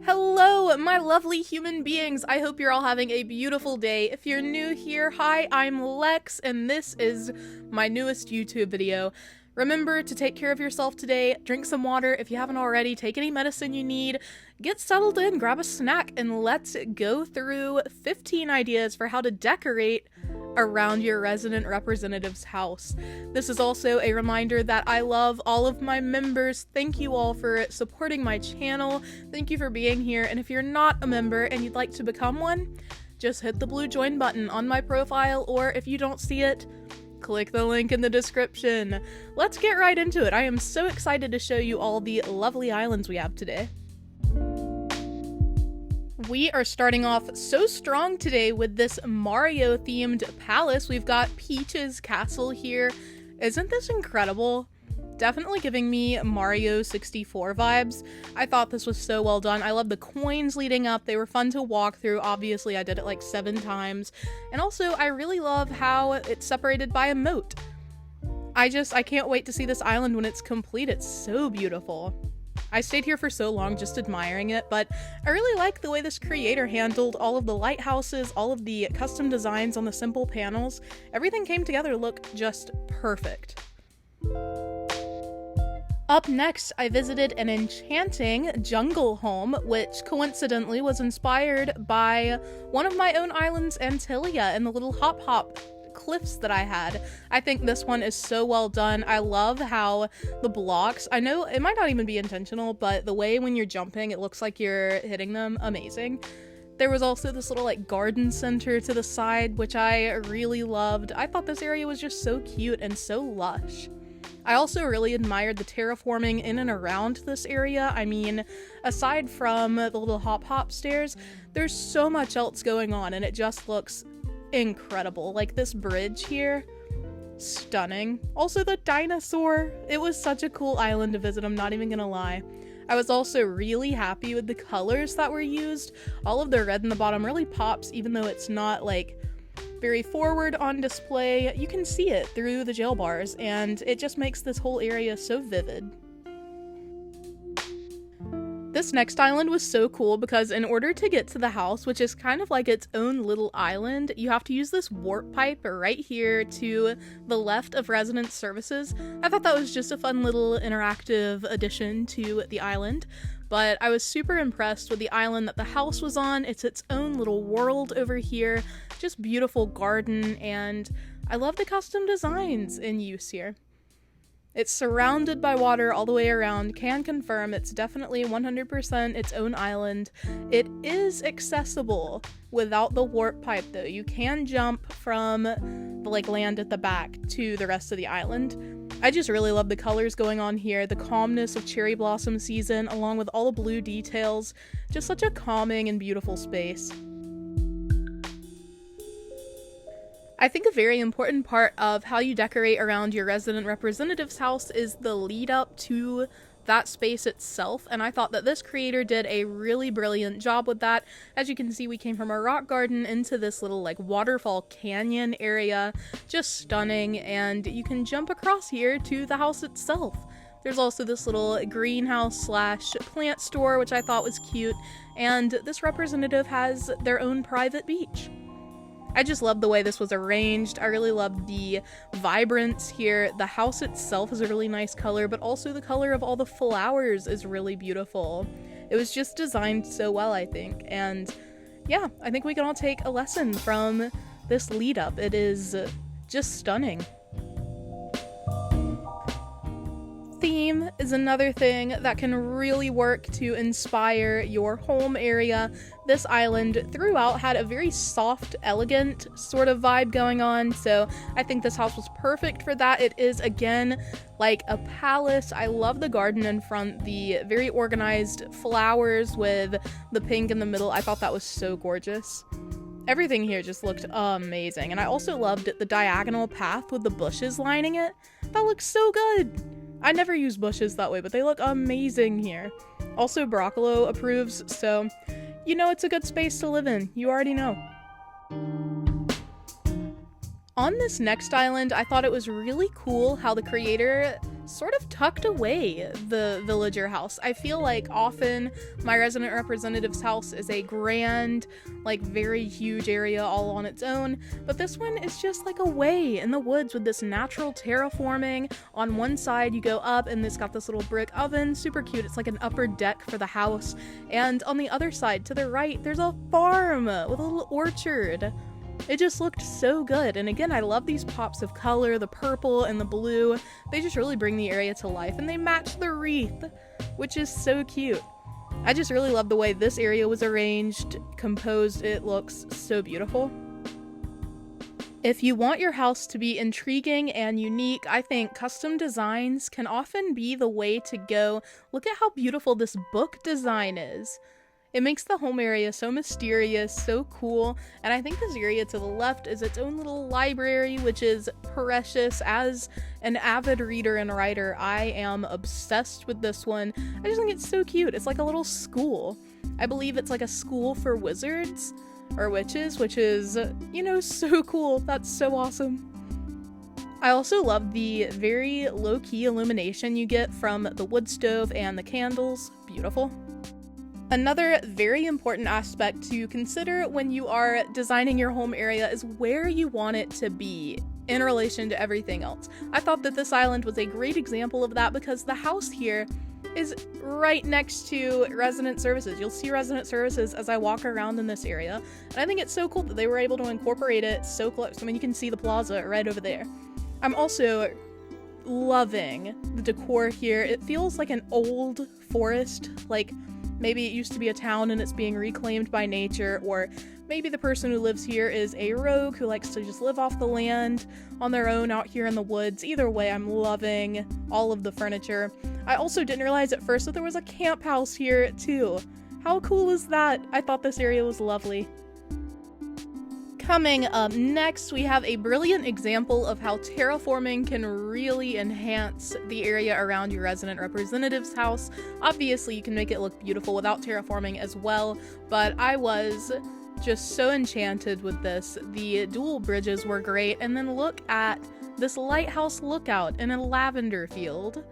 Hello, my lovely human beings. I hope you're all having a beautiful day. If you're new here, hi, I'm Lex, and this is my newest YouTube video. Remember to take care of yourself today, drink some water if you haven't already, take any medicine you need, get settled in, grab a snack, and let's go through 15 ideas for how to decorate around your resident representative's house. This is also a reminder that I love all of my members. Thank you all for supporting my channel. Thank you for being here, and if you're not a member and you'd like to become one, just hit the blue join button on my profile, or if you don't see it, click the link in the description. Let's get right into it. I am so excited to show you all the lovely islands we have today. We are starting off so strong today with this Mario-themed palace. We've got Peach's castle here. Isn't this incredible? Definitely giving me Mario 64 vibes. I thought this was so well done. I love the coins leading up. They were fun to walk through. Obviously, I did it like 7 times. And also, I really love how it's separated by a moat. I can't wait to see this island when it's complete. It's so beautiful. I stayed here for so long just admiring it, but I really like the way this creator handled all of the lighthouses, all of the custom designs on the simple panels. Everything came together to look just perfect. Up next, I visited an enchanting jungle home, which coincidentally was inspired by one of my own islands, Antilia, and the little hop cliffs that I had. I think this one is so well done. I love how the blocks, I know it might not even be intentional, but the way when you're jumping it looks like you're hitting them, amazing. There was also this little like garden center to the side, which I really loved. I thought this area was just so cute and so lush. I also really admired the terraforming in and around this area. I mean, aside from the little hop stairs, there's so much else going on and it just looks incredible. Like this bridge here, stunning. Also the dinosaur, it was such a cool island to visit, I'm not even gonna lie. I was also really happy with the colors that were used. All of the red in the bottom really pops, even though it's not like very forward on display. You can see it through the jail bars and it just makes this whole area so vivid. This next island was so cool because in order to get to the house, which is kind of like its own little island, you have to use this warp pipe right here to the left of resident services. I thought that was just a fun little interactive addition to the island, but I was super impressed with the island that the house was on. It's its own little world over here, just beautiful garden, and I love the custom designs in use here. It's surrounded by water all the way around, can confirm it's definitely 100% its own island. It is accessible without the warp pipe though. You can jump from the like land at the back to the rest of the island. I just really love the colors going on here, the calmness of cherry blossom season along with all the blue details. Just such a calming and beautiful space. I think a very important part of how you decorate around your resident representative's house is the lead up to that space itself, and I thought that this creator did a really brilliant job with that. As you can see, we came from a rock garden into this little like waterfall canyon area, just stunning, and you can jump across here to the house itself. There's also this little greenhouse slash plant store, which I thought was cute, and this representative has their own private beach. I just love the way this was arranged. I really love the vibrance here. The house itself is a really nice color, but also the color of all the flowers is really beautiful. It was just designed so well, I think. And yeah, I think we can all take a lesson from this lead up. It is just stunning. Theme is another thing that can really work to inspire your home area. This island throughout had a very soft, elegant sort of vibe going on, so I think this house was perfect for that. It is, again, like a palace. I love the garden in front, the very organized flowers with the pink in the middle. I thought that was so gorgeous. Everything here just looked amazing, and I also loved the diagonal path with the bushes lining it. That looks so good! I never use bushes that way, but they look amazing here. Also, Broccolo approves, so you know it's a good space to live in. You already know. On this next island, I thought it was really cool how the creator sort of tucked away the villager house. I feel like often my resident representative's house is a grand, like very huge area all on its own, but this one is just like away in the woods with this natural terraforming. On one side you go up and it's got this little brick oven, super cute. It's like an upper deck for the house. And on the other side to the right, there's a farm with a little orchard. It just looked so good, and again, I love these pops of color, the purple and the blue. They just really bring the area to life, and they match the wreath, which is so cute. I just really love the way this area was arranged, composed. It looks so beautiful. If you want your house to be intriguing and unique, I think custom designs can often be the way to go. Look at how beautiful this book design is. It makes the home area so mysterious, so cool, and I think this area to the left is its own little library, which is precious. As an avid reader and writer, I am obsessed with this one. I just think it's so cute. It's like a little school. I believe it's like a school for wizards or witches, which is, you know, so cool. That's so awesome. I also love the very low-key illumination you get from the wood stove and the candles. Beautiful. Another very important aspect to consider when you are designing your home area is where you want it to be in relation to everything else. I thought that this island was a great example of that because the house here is right next to resident services. You'll see resident services as I walk around in this area, and I think it's so cool that they were able to incorporate it so close. I mean, you can see the plaza right over there. I'm also loving the decor here. It feels like an old forest, like maybe it used to be a town and it's being reclaimed by nature, or maybe the person who lives here is a rogue who likes to just live off the land on their own out here in the woods. Either way, I'm loving all of the furniture. I also didn't realize at first that there was a camp house here too. How cool is that? I thought this area was lovely. Coming up next, we have a brilliant example of how terraforming can really enhance the area around your resident representative's house. Obviously, you can make it look beautiful without terraforming as well, but I was just so enchanted with this. The dual bridges were great, and then look at this lighthouse lookout in a lavender field.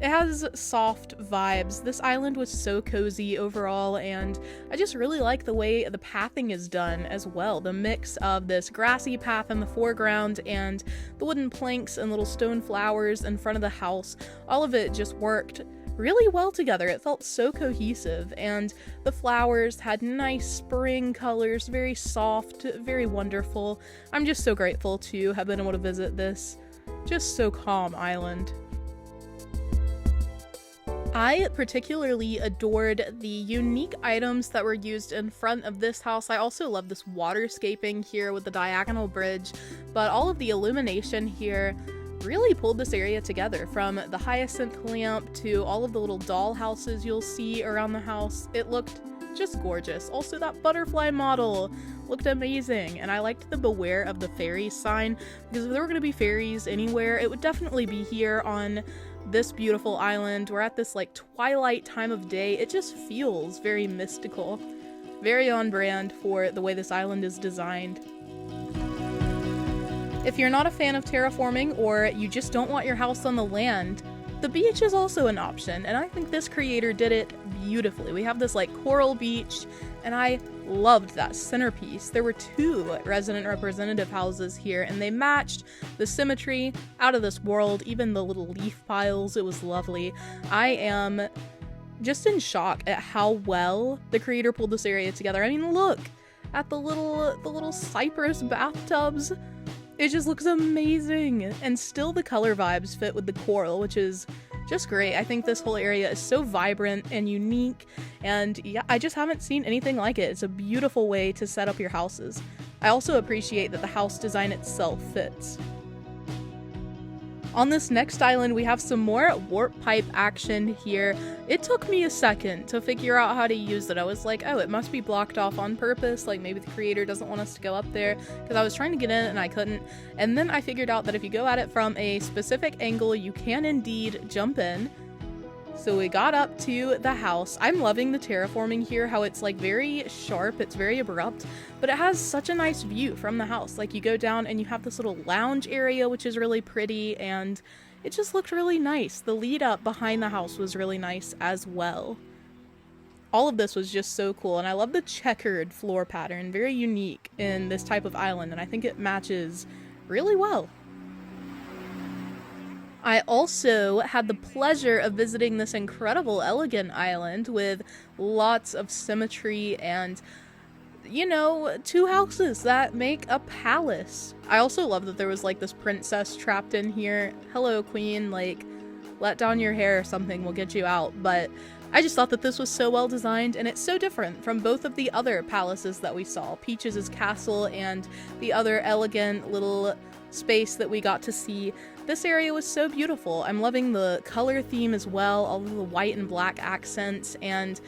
It has soft vibes. This island was so cozy overall, and I just really like the way the pathing is done as well. The mix of this grassy path in the foreground and the wooden planks and little stone flowers in front of the house, all of it just worked really well together. It felt so cohesive, and the flowers had nice spring colors, very soft, very wonderful. I'm just so grateful to have been able to visit this just so calm island. I particularly adored the unique items that were used in front of this house. I also love this waterscaping here with the diagonal bridge, but all of the illumination here really pulled this area together, from the hyacinth lamp to all of the little doll houses you'll see around the house. It looked just gorgeous. Also, that butterfly model looked amazing, and I liked the beware of the fairies sign, because if there were going to be fairies anywhere, it would definitely be here on this beautiful island. We're at this like twilight time of day. It just feels very mystical, very on brand for the way this island is designed. If you're not a fan of terraforming, or you just don't want your house on the land, the beach is also an option, and I think this creator did it beautifully. We have this like coral beach, and I loved that centerpiece. There were 2 resident representative houses here, and they matched the symmetry out of this world, even the little leaf piles. It was lovely. I am just in shock at how well the creator pulled this area together. I mean, look at the little cypress bathtubs. It just looks amazing, and still the color vibes fit with the coral, which is just great. I think this whole area is so vibrant and unique, and yeah, I just haven't seen anything like it. It's a beautiful way to set up your houses. I also appreciate that the house design itself fits. On this next island, we have some more warp pipe action here. It took me a second to figure out how to use it. I was like, oh, it must be blocked off on purpose. Like maybe the creator doesn't want us to go up there, because I was trying to get in and I couldn't. And then I figured out that if you go at it from a specific angle, you can indeed jump in. So we got up to the house. I'm loving the terraforming here, how it's like very sharp, it's very abrupt, but it has such a nice view from the house. Like you go down and you have this little lounge area, which is really pretty, and it just looked really nice. The lead up behind the house was really nice as well. All of this was just so cool, and I love the checkered floor pattern, very unique in this type of island, and I think it matches really well. I also had the pleasure of visiting this incredible elegant island with lots of symmetry and, you know, 2 houses that make a palace. I also love that there was like this princess trapped in here. Hello, queen, like, let down your hair or something, we'll get you out. But I just thought that this was so well designed, and it's so different from both of the other palaces that we saw. Peaches' castle and the other elegant little space that we got to see. This area was so beautiful. I'm loving the color theme as well, all of the white and black accents, and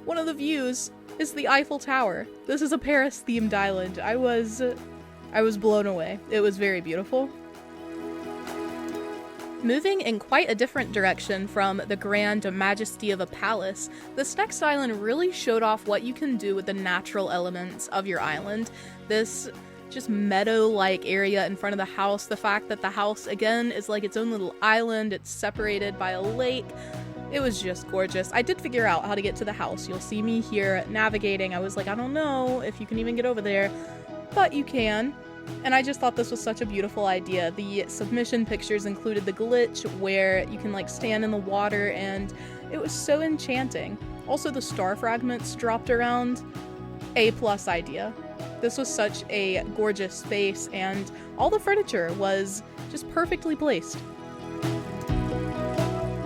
one of the views is the Eiffel Tower. This is a Paris-themed island. I was blown away. It was very beautiful. Moving in quite a different direction from the grand majesty of a palace, this next island really showed off what you can do with the natural elements of your island. This just meadow-like area in front of the house, the fact that the house, again, is like its own little island, it's separated by a lake. It was just gorgeous. I did figure out how to get to the house. You'll see me here navigating. I was like, I don't know if you can even get over there, but you can. And I just thought this was such a beautiful idea. The submission pictures included the glitch where you can like stand in the water, and it was so enchanting. Also, the star fragments dropped around. A+ idea. This was such a gorgeous space, and all the furniture was just perfectly placed.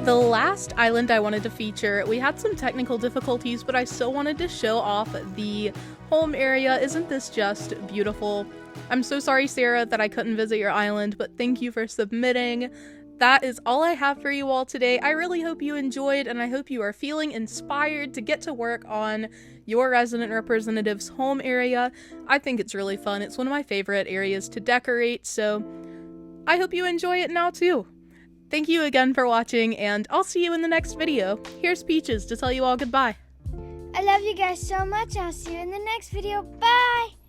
The last island I wanted to feature, we had some technical difficulties, but I still wanted to show off the home area. Isn't this just beautiful? I'm so sorry, Sarah, that I couldn't visit your island, but thank you for submitting. That is all I have for you all today. I really hope you enjoyed, and I hope you are feeling inspired to get to work on your resident representative's home area. I think it's really fun. It's one of my favorite areas to decorate, so I hope you enjoy it now too. Thank you again for watching, and I'll see you in the next video. Here's Peaches to tell you all goodbye. I love you guys so much. I'll see you in the next video. Bye!